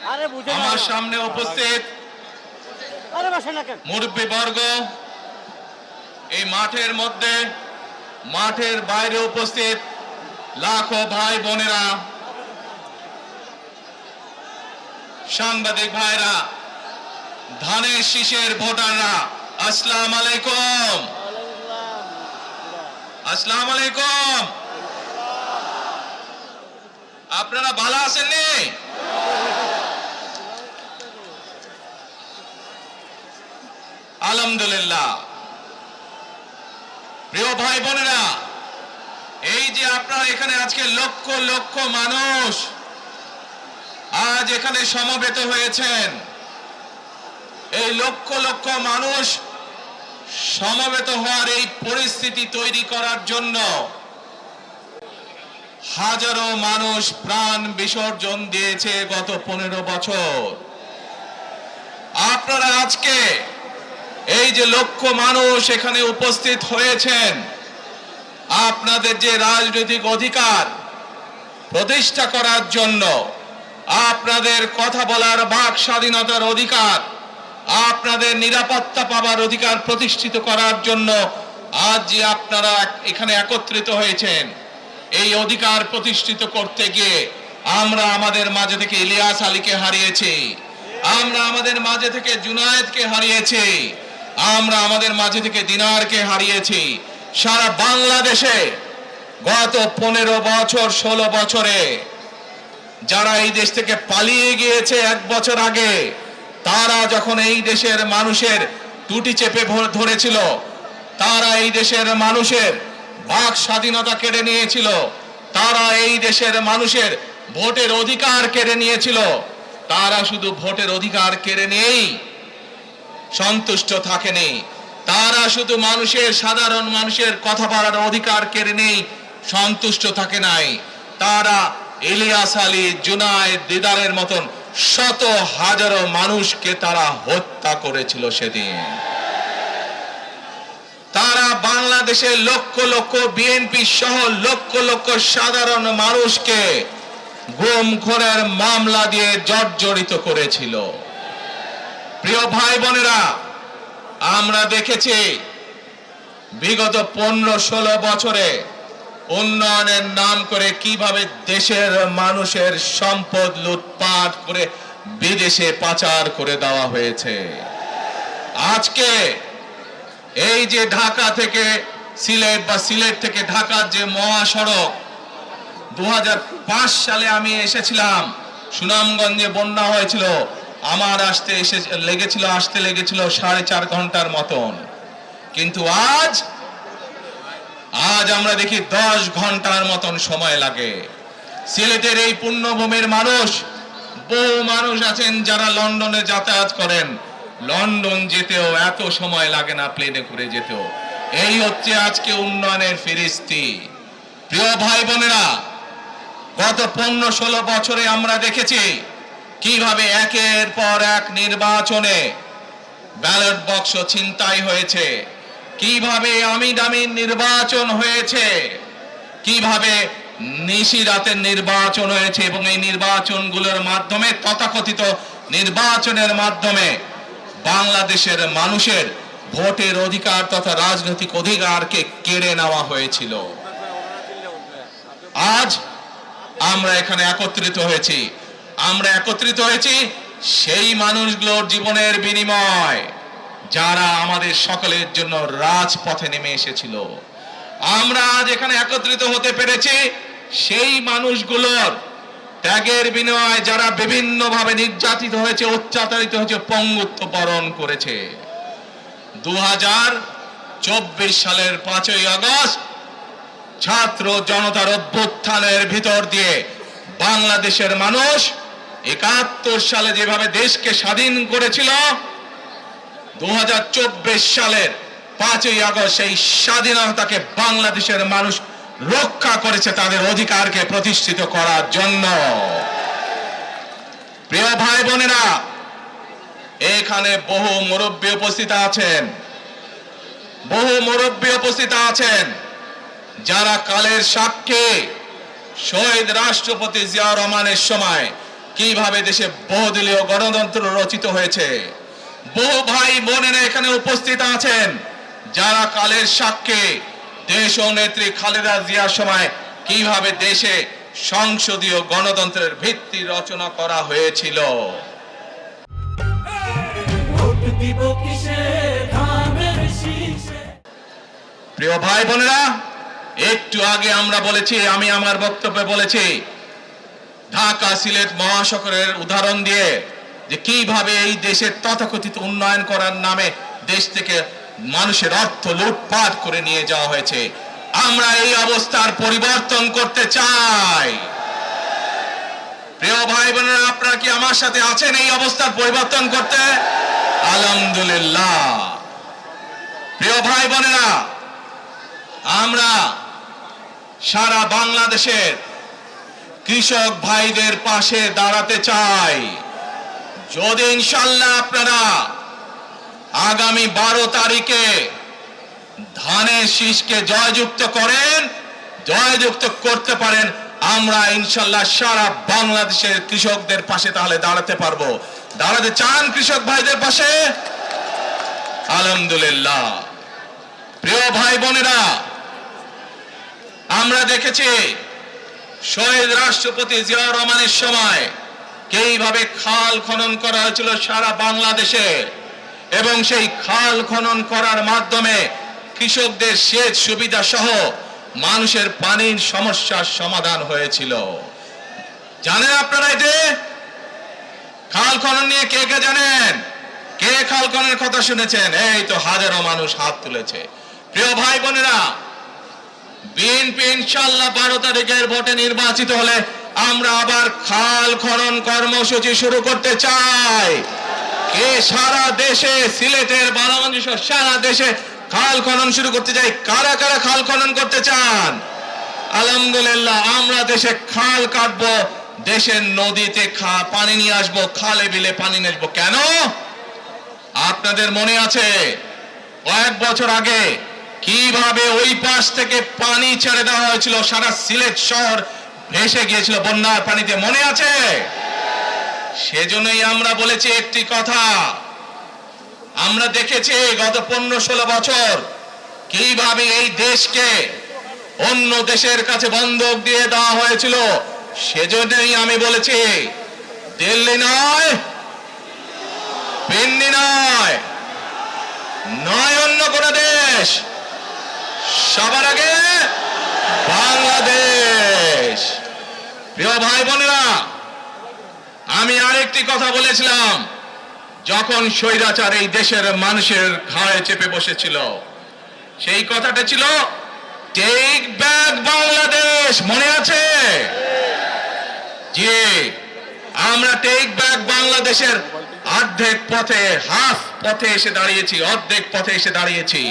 আমার সামনে উপস্থিত মুরব্বীবর্গ, এই মাঠের মধ্যে, মাঠের বাইরে উপস্থিত লাখো ভাই বোনেরা, সাংবাদিক ভাইরা, ধানের শীষের ভোটাররা, আসসালামু আলাইকুম। আসসালামু আলাইকুম। আপনারা ভালো আছেন নি? আলহামদুলিল্লাহ। প্রিয় ভাই বোনেরা, এই যে আপনারা এখানে আজকে লক্ষ লক্ষ মানুষ আজ এখানে সমবেত হয়েছেন, এই লক্ষ লক্ষ মানুষ সমবেত হওয়ার এই পরিস্থিতি তৈরি করার জন্য হাজারো মানুষ প্রাণ বিসর্জন দিয়েছে গত 15 বছর। আপনারা আজকে এই যে লক্ষ মানুষ এখানে উপস্থিত হয়েছেন, আপনাদের যে রাজনৈতিক অধিকার প্রতিষ্ঠা করার জন্য, আপনাদের কথা বলার বাক স্বাধীনতার অধিকার, আপনাদের নিরাপত্তা পাওয়ার অধিকার প্রতিষ্ঠিত করার জন্য আজ যে আপনারা এখানে একত্রিত হয়েছেন, এই অধিকার প্রতিষ্ঠিত করতে গিয়ে আমরা আমাদের মাঝে থেকে ইলিয়াস আলীকে হারিয়েছি, আমরা আমাদের মাঝে থেকে জুনায়েদকে হারিয়েছি, আমরা আমাদের মাঝে থেকে দিনারকে হারিয়েছি। সারা বাংলাদেশে গত 15 বছর 16 বছরে যারা এই দেশ থেকে পালিয়ে গিয়েছে 1 বছর আগে, তারা যখন এই দেশের মানুষের টুটি চেপে ধরেছিল, তারা এই দেশের মানুষের বাক স্বাধীনতা কেড়ে নিয়েছিল, তারা এই দেশের মানুষের ভোটের অধিকার কেড়ে নিয়েছিল, তারা শুধু ভোটের অধিকার কেড়ে নিয়েই সন্তুষ্ট থাকেনি, তারা শুধু মানুষের, সাধারণ মানুষের কথা বলার অধিকার কেড়ে নেই সন্তুষ্ট থাকে নাই, তারা ইলিয়াস আলী, জুনায়েদ, দিদারের মতন শত হাজারো মানুষকে তারা হত্যা করেছিল সেদিন। তারা বাংলাদেশের লক্ষ লক্ষ বিএনপি সহ লক্ষ লক্ষ সাধারণ মানুষকে গুম খুনের মামলা দিয়ে জর্জরিত করেছিল। প্রিয় ভাই বোনেরা, আমরা দেখেছি বিগত 15-16 বছরে উন্নয়নের নাম করে কিভাবে দেশের মানুষের সম্পদ লুটপাট করে বিদেশে পাচার করে দেওয়া হয়েছে। আজকে এই যে ঢাকা থেকে সিলেট বা সিলেট থেকে ঢাকার যে মহাসড়ক, 2005 সালে আমি এসেছিলাম, সুনামগঞ্জে বন্যা হয়েছিল, আমার আসতে লেগেছিল 4.5 ঘন্টার মতন, কিন্তু আজ আমরা দেখি 10 ঘন্টার মতন সময় লাগে। সিলেটের এই পুণ্যভূমির মানুষ, বহু মানুষ আছেন যারা লন্ডনে যাতায়াত করেন, লন্ডন যেতেও এত সময় লাগে না, প্লেনে করে যেতেও। এই হচ্ছে আজকে উন্নয়নের ফিরিস্তি। প্রিয় ভাই বোনেরা, গত 15-16 বছরে আমরা দেখেছি কিভাবে একের পর এক নির্বাচনে ব্যালট বাক্স ছিনতাই হয়েছে, কিভাবে আমিন নির্বাচন হয়েছে, কিভাবে নিশি রাতের নির্বাচন হয়েছে, এবং এই নির্বাচনগুলোর মাধ্যমে, তথাকথিত নির্বাচনের মাধ্যমে বাংলাদেশের মানুষের ভোটের অধিকার তথা রাজনৈতিক অধিকারকে কেড়ে নেওয়া হয়েছিল। আজ আমরা এখানে একত্রিত হয়েছি, সেই মানুষগুলোর জীবনের বিনিময় যারা আমাদের সকলের জন্য রাজপথে নেমে এসেছিল। আমরা আজ এখানে একত্রিত হতে পেরেছি সেই মানুষগুলোর ত্যাগের বিনিময়ে যারা বিভিন্নভাবে নির্যাতিত হয়েছে, অত্যাচারিত হয়েছে, পঙ্গুত্ব বরণ করেছে। 2024 সালের 5ই আগস্ট ছাত্র জনতার অভ্যুত্থানের ভিতর দিয়ে বাংলাদেশের মানুষ 71 সালে যেভাবে দেশকে স্বাধীন করেছিল, 2024 সালের 5ই আগস্ট সেই স্বাধীনতাকে বাংলাদেশের মানুষ রক্ষা করেছে তাদের অধিকারকে প্রতিষ্ঠিত করার জন্য। প্রিয় ভাই বোনেরা, এখানে বহু মুরব্বী উপস্থিত আছেন যারা কালের সাক্ষী শহীদ রাষ্ট্রপতি জিয়াউর রহমানের সময় কিভাবে দেশে বহুদলীয় গণতন্ত্র রচিত হয়েছে। বহু ভাই বোনেরা এখানে উপস্থিত আছেন যারা কালের সাক্ষী দেশ ও নেত্রী খালেদা জিয়ার সময় কিভাবে দেশে সংসদীয় গণতন্ত্রের ভিত্তি রচনা করা হয়েছিল। প্রিয় ভাই বোনেরা, একটু আগে আমরা বলেছি, আমি আমার বক্তব্যে বলেছি, ঢাকা সিলেট মহাসড়কের উদাহরণ দিয়ে যে কিভাবে এই দেশের তথাকথিত উন্নয়ন করার নামে দেশ থেকে মানুষের অর্থ লুটপাট করে নিয়ে যাওয়া হয়েছে। আমরা এই অবস্থার পরিবর্তন করতে চাই। প্রিয় ভাই বোনেরা, আপনারা কি আমার সাথে আছেন এই অবস্থার পরিবর্তন করতে? আলহামদুলিল্লাহ। প্রিয় ভাই বোনেরা, আমরা সারা বাংলাদেশের কৃষক ভাইদের পাশে দাঁড়াতে চাই। যদি ইনশাআল্লাহ আপনারা আগামী 12 তারিখে ধানের শীষকে জয়যুক্ত করেন, জয়যুক্ত করতে পারেন, আমরা ইনশাআল্লাহ সারা বাংলাদেশের কৃষকদের পাশে তাহলে দাঁড়াতে পারবো। দাঁড়াতে চান কৃষক ভাইদের পাশে? আলহামদুলিল্লাহ। প্রিয় ভাই বোনেরা, আমরা দেখেছি শহীদ রাষ্ট্রপতি জিয়াউর রহমানের সময় কিভাবে খাল খনন করা হয়েছিল সারা বাংলাদেশে, এবং সেই খাল খনন করার মাধ্যমে কৃষকদের সেচ সুবিধা সহ মানুষের পানির সমস্যার সমাধান হয়েছিল। জানেন আপনারা যে খাল খনন নিয়ে কে কে জানেন? কে খাল খননের কথা শুনেছেন? এই তো হাজারো মানুষ হাত তুলেছে। প্রিয় ভাই বোনেরা, বিএনপি ইনশাআল্লাহ 12 তারিখের ভোটে নির্বাচিত হলে আমরা আবার খাল খনন কর্মসূচি শুরু করতে চাই। কে সারা দেশে, সিলেটের বারামঞ্চ সারা দেশে খাল খনন শুরু করতে চাই? কারা কারা খাল খনন করতে চান? আলহামদুলিল্লাহ। আমরা দেশে খাল কাটবো, দেশের নদীতে পানি নিয়ে আসবো, খালে বিলে পানি নিয়ে আসবো। কেন? আপনাদের মনে আছে কয়েক বছর আগে কিভাবে ওই পাশ থেকে পানি ছেড়ে দেওয়া হয়েছিল, সারা সিলেট শহর ভেসে গিয়েছিল বন্যার পানিতে, মনে আছে? সেজন্যই আমরা বলেছি একটি কথা, আমরা দেখেছি গত 15-16 বছর কিভাবে এই দেশকে অন্য দেশের কাছে বন্ধক দিয়ে দেওয়া হয়েছিল। সেজন্যই আমি বলেছি দিল্লি নয়, পিন্ডি নয়, নয় অন্য কোন দেশ, সবার আগে বাংলাদেশ। প্রিয় ভাই বোনেরা, আমি আরেকটি কথা বলেছিলাম যখন স্বৈরাচার এই দেশের মানুষের ঘাড়ে চেপে বসেছিল, সেই কথাটা ছিল টেক ব্যাক বাংলাদেশ। মনে আছে? জি, আমরা টেক ব্যাক বাংলাদেশের অর্ধেক পথে, হাফ পথে এসে দাঁড়িয়েছি, অর্ধেক পথে এসে দাঁড়িয়েছি।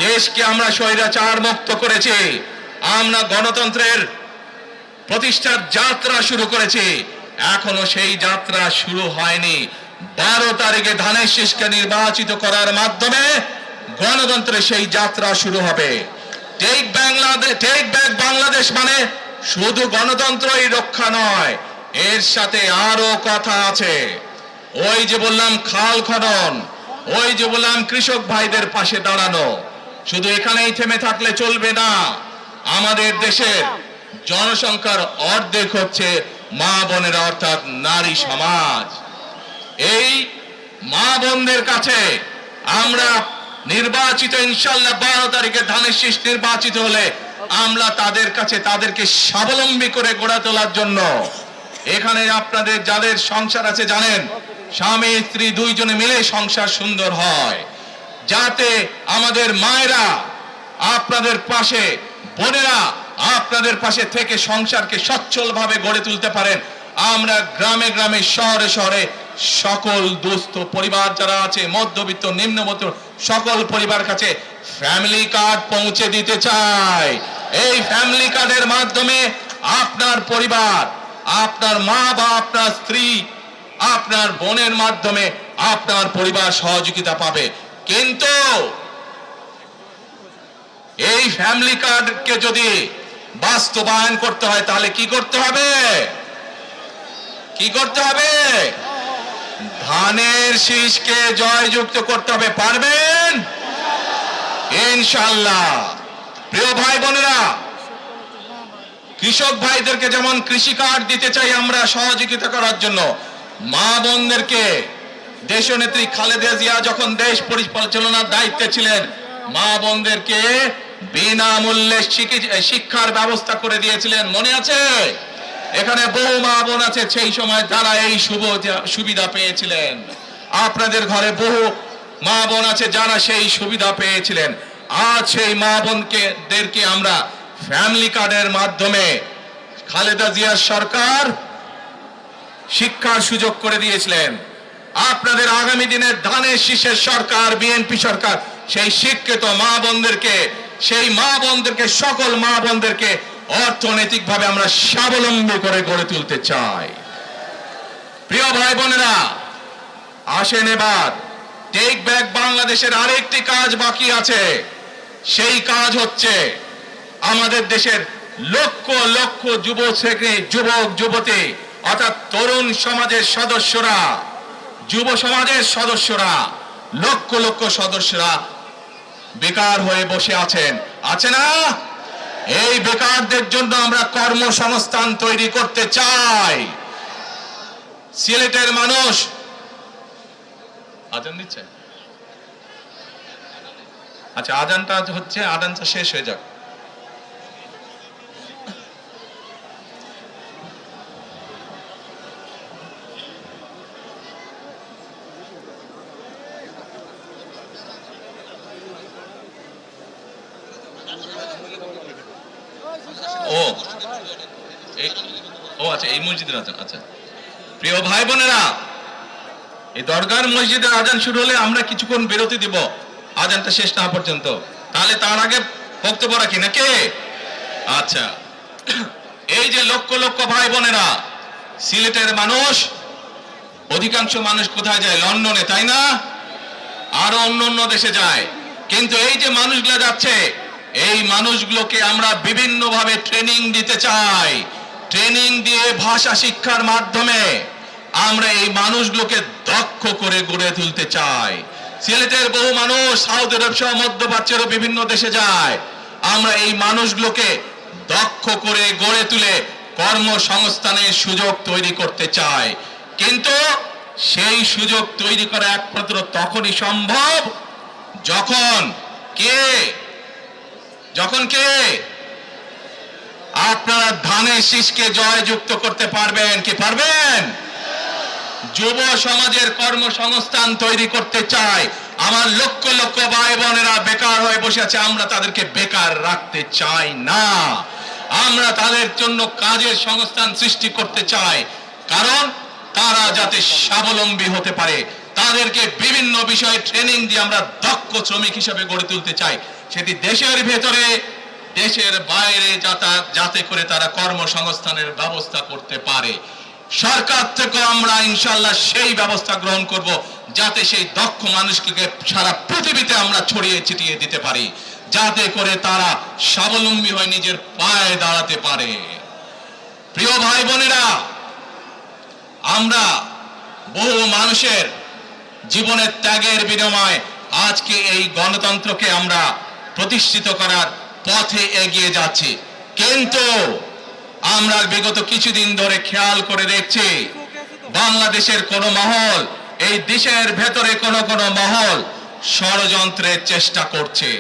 দেশকে আমরা স্বৈরাচার মুক্ত করেছি, আমরা গণতন্ত্রের প্রতিষ্ঠার যাত্রা শুরু করেছি। এখনো সেই যাত্রা শুরু হয়নি। 12 তারিখে ধানের শীষকে নির্বাচিত করার মাধ্যমে গণতন্ত্রের সেই যাত্রা শুরু হবে। টেক ব্যাক বাংলাদেশ মানে শুধু গণতন্ত্রই রক্ষা নয়, এর সাথে আরো কথা আছে। ওই যে বললাম খাল খনন, ওই যে বললাম কৃষক ভাইদের পাশে দাঁড়ানো, শুধু এখানেই থেমে থাকলে চলবে না। আমাদের দেশের জনসংখ্যার অর্ধেক হচ্ছে মা বোনেরা, অর্থাৎ নারী সমাজ। এই মা বোনদের কাছে আমরা নির্বাচিত, ইনশাআল্লাহ 12 তারিখে ধানের শীষ নির্বাচিত হলে আমরা তাদের কাছে তাদেরকে স্বাবলম্বী করে গড়ে তোলার জন্য, এখানে আপনাদের যাদের সংসার আছে জানেন, স্বামী স্ত্রী দুইজনে মিলে সংসার সুন্দর হয়, যাতে আমাদের মায়েরা আপনাদের পাশে, বোনেরা আপনাদের পাশে থেকে সংসারকে সচ্ছলভাবে গড়ে তুলতে পারেন। আমরা গ্রামে গ্রামে, শহরে শহরে সকল দুস্থ পরিবার যারা আছে, মধ্যবিত্ত, নিম্নবিত্ত সকল পরিবার কাছে ফ্যামিলি কার্ড পৌঁছে দিতে চাই। এই ফ্যামিলি কার্ডের মাধ্যমে আপনার পরিবার, আপনার মা বা আপনার স্ত্রী, আপনার বোনের মাধ্যমে আপনার পরিবার সহযোগিতা পাবে। কিন্তু এই ফ্যামিলি কার্ডকে যদি বাস্তবায়ন করতে হয় তাহলে কি করতে হবে? কি করতে হবে? ধানের শীষকে জয়যুক্ত করতে হবে। পারবেন ইনশাআল্লাহ। প্রিয় ভাই বোনেরা, কৃষক ভাইদেরকে যেমন কৃষি কার্ড দিতে চাই আমরা সহযোগিতা করার জন্য, মা বোনদেরকে দেশনেত্রী খালেদা জিয়া যখন দেশ পরিচালনার দায়িত্বে ছিলেন, মা বোনদেরকে বিনামূল্যে শিক্ষার ব্যবস্থা করে দিয়েছিলেন। মনে আছে? এখানে বহু মা বোন আছে সেই সময় যারা এই সুবিধা পেয়েছিলেন। আপনাদের ঘরে বহু মা বোন আছে যারা সেই সুবিধা পেয়েছিলেন। আজ সেই মা বোনদেরকে আমরা ফ্যামিলি কার্ডের মাধ্যমে খালেদা জিয়ার সরকার শিক্ষার সুযোগ করে দিয়েছিলেন। আপনাদের আগামী দিনের ধানের শীষের সরকার, বিএনপি সরকার, সেই শিক্ষিত মা বোনদেরকে, সকল মা বোনদেরকে অর্থনৈতিকভাবে আমরা স্বাবলম্বী করে গড়ে তুলতে চাই। প্রিয় ভাই বোনেরা, আসেন এবার টেক ব্যাক বাংলাদেশের আরেকটি কাজ বাকি আছে। সেই কাজ হচ্ছে আমাদের দেশের লক্ষ লক্ষ যুবক যুবতী অর্থাৎ তরুণ সমাজের সদস্যরা, যুব সমাজের সদস্যরা, লক্ষ লক্ষ সদস্যরা বেকার হয়ে বসে আছেন, আছে না? এই বেকারদের জন্য আমরা কর্মসংস্থান তৈরি করতে চাই। সিলেটের মানুষ আজান দিচ্ছে, আচ্ছা আজানটা হচ্ছে, আজানটা শেষ হয়ে যাক। আচ্ছা এই মসজিদের আজান। আচ্ছা প্রিয় ভাই বোনেরা, এই দরগার মসজিদের আজান শুরু হলে আমরা কিছুক্ষণ বিরতি দিব আজানটা শেষ না পর্যন্ত, তাহলে তার আগে বক্তব্য রাখি নাকি? আচ্ছা, এই যে লক্ষ লক্ষ ভাই বোনেরা, সিলেটের মানুষ, অধিকাংশ মানুষ কোথায় যায়? লন্ডনে, তাই না? আরো অন্য দেশে যায়। কিন্তু এই যে মানুষগুলো যাচ্ছে, এই মানুষগুলোকে আমরা বিভিন্ন ভাবে ট্রেনিং দিতে চাই। ট্রেনিং দিয়ে ভাষা শিক্ষার মাধ্যমে আমরা এই মানুষগুলোকে দক্ষ করে গড়ে তুলতে চাই। সিলেটের বহু মানুষ সৌদি আরব সহ মধ্যপ্রাচ্যের বিভিন্ন দেশে যায়। আমরা এই মানুষগুলোকে দক্ষ করে গড়ে তুলে কর্মসংস্থানের সুযোগ তৈরি করতে চাই। কিন্তু সেই সুযোগ তৈরি করা একমাত্র তখনই সম্ভব যখন আপনারা ধানের শীষকে জয়যুক্ত করতে পারবেন। কি পারবেন? যুব সমাজের কর্মসংস্থান তৈরি করতে চাই। আমার লক্ষ লক্ষ ভাই বোনেরা বেকার হয়ে বসে আছে, আমরা তাদেরকে বেকার রাখতে চাই না। আমরা তাদের জন্য কাজের সংস্থান সৃষ্টি করতে চাই, কারণ তারা যাতে স্বাবলম্বী হতে পারে। তাদেরকে বিভিন্ন বিষয়ে ট্রেনিং দিয়ে আমরা দক্ষ শ্রমিক হিসেবে গড়ে তুলতে চাই, সেটি দেশের ভেতরে দেশের বাইরে, যাতে করে তারা কর্মসংস্থানের ব্যবস্থা করতে পারে। সরকার থেকে আমরা ইনশাআল্লাহ সেই ব্যবস্থা গ্রহণ করব, যাতে সেই দক্ষ মানুষকে সারা পৃথিবীতে আমরা ছড়িয়ে ছিটিয়ে দিতে পারি, যাতে করে তারা স্বাবলম্বী হয়ে নিজের পায়ে দাঁড়াতে পারে। প্রিয় ভাই বোনেরা, আমরা বহু মানুষের জীবনের ত্যাগের বিনিময়ে আজকে এই গণতন্ত্রকে আমরা প্রতিষ্ঠিত করার পথে এগিয়ে যাচ্ছি। কিন্তু আমরা বিগত কিছুদিন ধরে খেয়াল করে দেখছি, বাংলাদেশের কোন মহল, এই দেশের ভেতরে কোন মহল ষড়যন্ত্রের চেষ্টা করছে।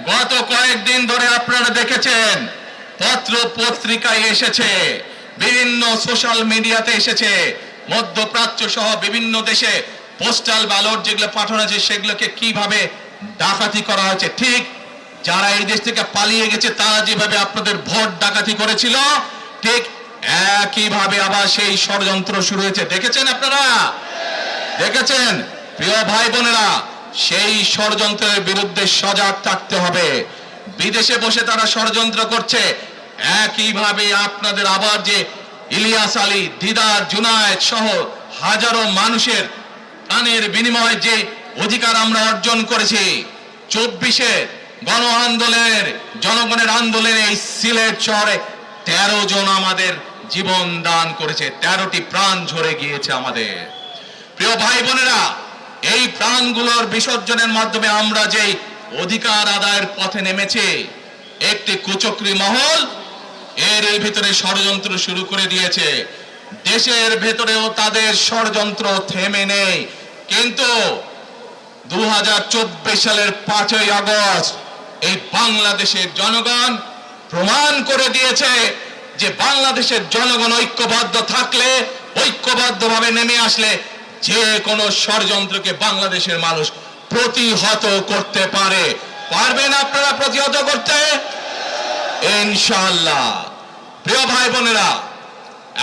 গত কয়েকদিন ধরে আপনারা দেখেছেন, পত্র পত্রিকায় এসেছে, বিভিন্ন সোশ্যাল মিডিয়াতে এসেছে, মধ্যপ্রাচ্য সহ বিভিন্ন দেশে পোস্টাল ব্যালট যেগুলো পাঠানো হয়েছে সেগুলোকে কিভাবে ডাকাতি করা হয়েছে। ঠিক যারা এই দেশ থেকে পালিয়ে গেছে তারা যেভাবে আপনাদের ভোট ডাকাতি করেছিল, ঠিক একইভাবে আবার সেই ষড়যন্ত্র শুরু হয়েছে। দেখেছেন আপনারা? দেখেছেন? প্রিয় ভাই বোনেরা, সেই ষড়যন্ত্রের বিরুদ্ধে সজাগ থাকতে হবে। বিদেশে বসে তারা ষড়যন্ত্র করছে, একইভাবে আপনাদের আবার যে ইলিয়াস আলী, দিদার, জুনায়েদ সহ হাজারো মানুষের প্রাণের বিনিময়ে যে অধিকার আমরা অর্জন করেছি, 24-এর গণ আন্দোলনের, জনগণের আন্দোলনে এই সিলেট শহরে 13 জন আমাদের জীবন দান করেছে, 13টি প্রাণ ঝরে গিয়েছে আমাদের। প্রিয় ভাই বোনেরা, এই প্রাণগুলোর বিসর্জনের মাধ্যমে আমরা যে অধিকার আদায়ের পথে নেমেছি, একটি কুচক্রী মহল এর ভিতরে ষড়যন্ত্র শুরু করে দিয়েছে। দেশের ভেতরেও তাদের ষড়যন্ত্র থেমে নেই, কিন্তু 2024 সালের 5ই আগস্ট এই বাংলাদেশের জনগণ প্রমাণ করে দিয়েছে যে বাংলাদেশের জনগণ ঐক্যবদ্ধ থাকলে, ঐক্যবদ্ধভাবে নেমে আসলে যে কোনো ষড়যন্ত্রকে বাংলাদেশের মানুষ প্রতিহত করতে পারে। পারবেন আপনারা প্রতিহত করতে? ইনশাআল্লাহ। প্রিয় ভাই বোনেরা,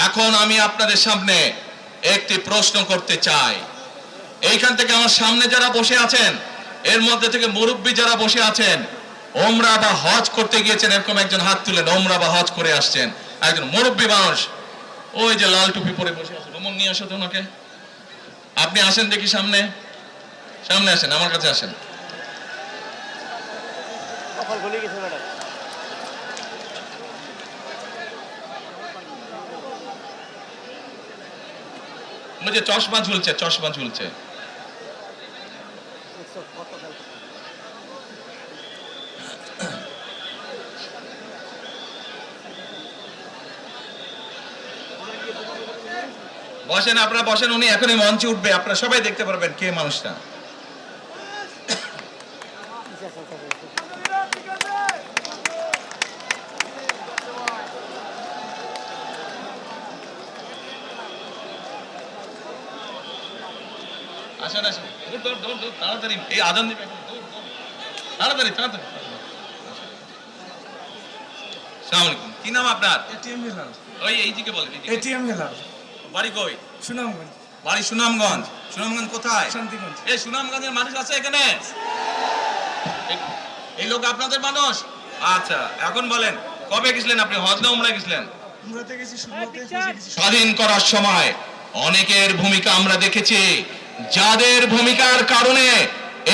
এখন আমি আপনাদের সামনে একটি প্রশ্ন করতে চাই। এইখান থেকে আমার সামনে যারা বসে আছেন, এর মধ্যে থেকে মুরব্বী যারা বসে আছেন, ওমরা বা হজ করতে গিয়েছেন, এরকম একজন হাত তুলেন। ওমরা বা হজ করে আসছেন, একজন মুরব্বী মানুষ, ওই যে লাল টুপি পরে বসে আছেন, ওমর নিয়ে আসো তো ওনাকে। আপনি আসেন দেখি সামনে, সামনে আসেন, আমার কাছে আসেন। মুঝে চশমা ঝুলছে, চশমা ঝুলছে। বসেন, আপনারা বসেন, উনি এখনই মঞ্চে উঠবে, আপনারা সবাই দেখতে পারবেন কে মানুষটা। আসেন আসেন, দৌড় দৌড় দৌড়, তাড়াতাড়ি, এই আজান দিবে, তাড়াতাড়ি তাড়াতাড়ি। আসসালামু আলাইকুম, কি নাম আপনার? এটিএম হেলাল। ওই এইদিকে বলেন। এটিএম হেলাল। বাড়ি কই? সুনামগঞ্জ। বাড়ি সুনামগঞ্জ। সুনামগঞ্জ কোথায়? শান্তিগঞ্জ। এই সুনামগঞ্জের মানুষ আছে এখানে? এই লোক আপনাদের মানুষ? আচ্ছা, এখন বলেন, কবে গেছিলেন আপনি? হজ না উমরায় গেছিলেন? উমরাতে গেছি, সুন্নতে গেছি। স্বাধীন করার সময় অনেকের ভূমিকা আমরা দেখেছি, যাদের ভূমিকার কারণে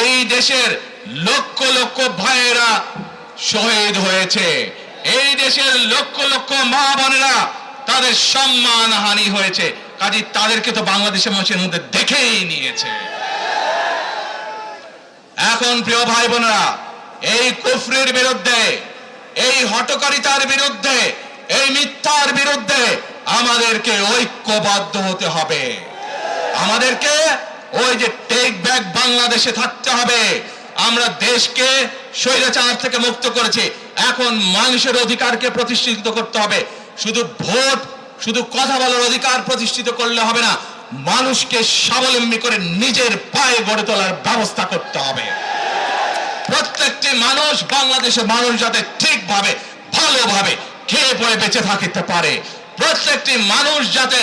এই দেশের লক্ষ লক্ষ ভাইয়েরা শহীদ হয়েছে, এই দেশের লক্ষ লক্ষ মা বোনেরা তাদের সম্মান হানি হয়েছে। কাজে তাদেরকে তো বাংলাদেশের মানুষের মধ্যে দেখেই নিয়েছে। এখন প্রিয় ভাই বোনেরা, এই কুফরির বিরুদ্ধে, এই হঠকারিতার বিরুদ্ধে, এই মিথ্যার বিরুদ্ধে আমাদেরকে ঐক্যবদ্ধ হতে হবে। আমাদেরকে ওই যে টেক ব্যাক বাংলাদেশে থাকতে হবে। আমরা দেশকে স্বৈরাচার থেকে মুক্ত করেছি, এখন মানুষের অধিকারকে প্রতিষ্ঠিত করতে হবে। শুধু ভোট, শুধু কথা বলার অধিকার প্রতিষ্ঠিত করলে হবে না, মানুষকে স্বাবলম্বী করে নিজের পায়ে গড়ে তোলার ব্যবস্থা করতে হবে। প্রত্যেকটি মানুষ, বাংলাদেশের মানুষ যাতে ঠিকভাবে, ভালোভাবে খেয়ে পড়ে বেঁচে থাকতে পারে, প্রত্যেকটি মানুষ যাতে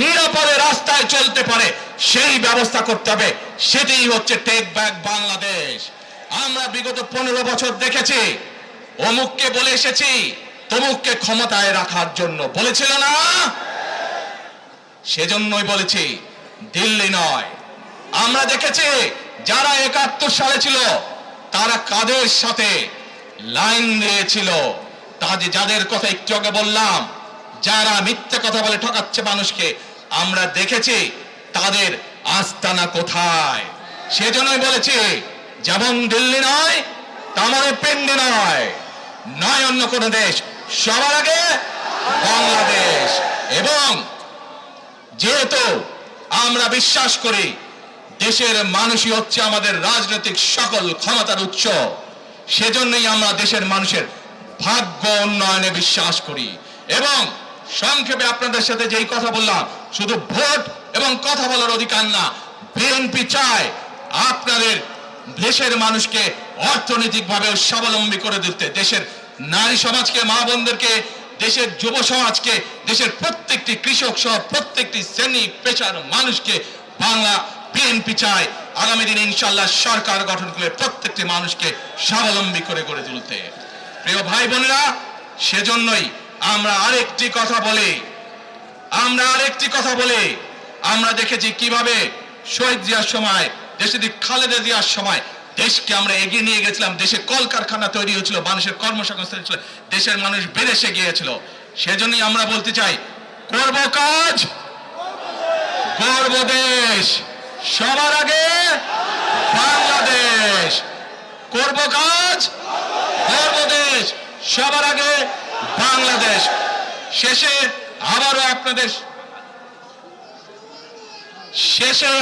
নিরাপদে রাস্তায় চলতে পারে, সেই ব্যবস্থা করতে হবে। সেটাই হচ্ছে টেক ব্যাক বাংলাদেশ। আমরা বিগত 15 বছর দেখেছি, অমুককে বলে এসেছি তমুককে ক্ষমতায় রাখার জন্য, বলেছিল না? সেজন্যই বলেছি, দিল্লি নয়। আমরা দেখেছি যারা 71 সালে ছিল তারা কাদের সাথে লাইন দিয়েছিল, যাদের কথা একটু আগে বললাম, যারা মিথ্যে কথা বলে ঠকাচ্ছে মানুষকে, আমরা দেখেছি তাদের আস্তানা কোথায়। সেজন্যই বলেছি, যেমন দিল্লি নয় তেমন পিন্ডি নয়, নয় অন্য কোন দেশ, সবার আগে বাংলাদেশ। এবং যেহেতু আমরা বিশ্বাস করি দেশের মানুষই হচ্ছে আমাদের রাজনৈতিক সকল ক্ষমতার উৎস, সেজন্যই আমরা দেশের মানুষের ভাগ্য উন্নয়নে বিশ্বাস করি। এবং সংক্ষেপে আপনাদের সাথে যেই কথা বললাম, শুধু ভোট এবং কথা বলার অধিকার না, বিএনপি চায় আপনাদের দেশের মানুষকে অর্থনৈতিকভাবে স্বাবলম্বী করে দিতে, দেশের নারী সমাজকে, মা বোনদেরকে, দেশের যুব সমাজকে, দেশের প্রত্যেকটি কৃষক সহ প্রত্যেকটি শ্রেণী পেশার মানুষকে বাংলা বিএনপি চায় আগামী দিনে ইনশাআল্লাহ সরকার গঠন করে প্রত্যেকটি মানুষকে স্বাবলম্বী করে গড়ে তুলতে। প্রিয় ভাই বোনেরা, সেজন্যই আমরা আরেকটি কথা বলি, আমরা দেখেছি কিভাবে শহীদ জিয়ার সময়, দেশে খালেদা জিয়ার সময় দেশকে আমরা এগিয়ে নিয়ে গেছিলাম। দেশে কলকারখানা তৈরি হয়েছিল, মানুষের কর্মসংস্থান ছিল, দেশের মানুষ বিদেশে গিয়েছিল। সেজন্যই আমরা বলতে চাই, করব কাজ, গর্ব দেশ, সবার আগে বাংলাদেশ। করব কাজ, গর্ব দেশ, সবার আগে বাংলাদেশ। শেষে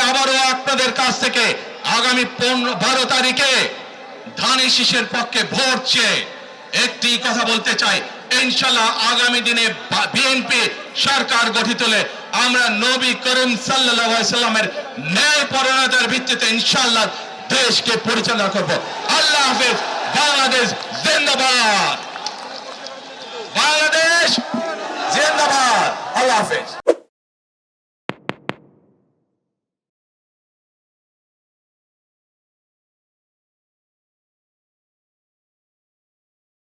আবারও আপনাদের কাছ থেকে আগামী 12 তারিখে ধানের শীষের পক্ষে ভোট চেয়ে একটি কথা বলতে চাই, ইনশাআল্লাহ আগামী দিনে বিএনপি সরকার গঠিত হলে আমরা নবী করিম সাল্লাল্লাহু আলাইহি সাল্লামের ন্যায় পরায়ণতার ভিত্তিতে ইনশাআল্লাহ দেশকে পরিচালনা করব। আল্লাহ হাফেজ। বাংলাদেশ জিন্দাবাদ, বাংলাদেশ জিন্দাবাদ। আল্লাহ হাফেজ।